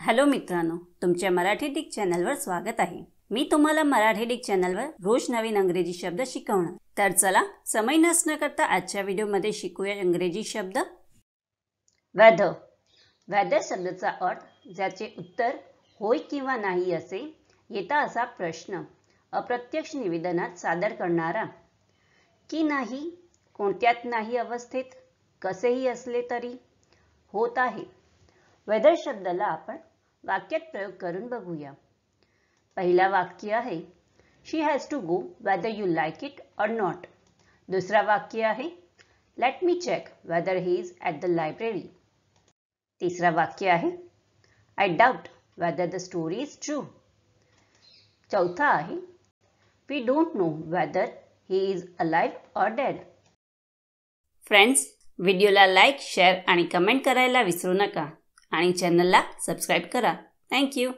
Hello मित्रांनो, तुमच्या Marathi Dick चॅनलवर स्वागत आहे। मी तुम्हाला मराठी डिक चॅनलवर रोज नवीन इंग्रजी शब्द शिकवणार। तर चला समय नष्ट न करता आजच्या व्हिडिओमध्ये शिकूया इंग्रजी शब्द। वेदर। वेदर शब्दाचा अर्थ ज्याचे उत्तर होय किंवा नाही असे येता असा प्रश्न अप्रत्यक्ष निवेदनात सादर करणारा। की नाही, कोणत्यात नाही अवस्थेत, कसेही असले तरी, होत आहे। वेदर शब्दाला आपण वाक्यात प्रयोग करून बघूया। पहिला वाक्य आहे she has to go whether you like it or not. दुसरा वाक्य आहे let me check whether he is at the library. तिसरा वाक्य आहे I doubt whether the story is true. चौथा आहे we don't know whether he is alive or dead. Friends, व्हिडिओला like, share आणि कमेंट करायला विसरू नका आणि चॅनलला सबस्क्राइब करा। Thank you.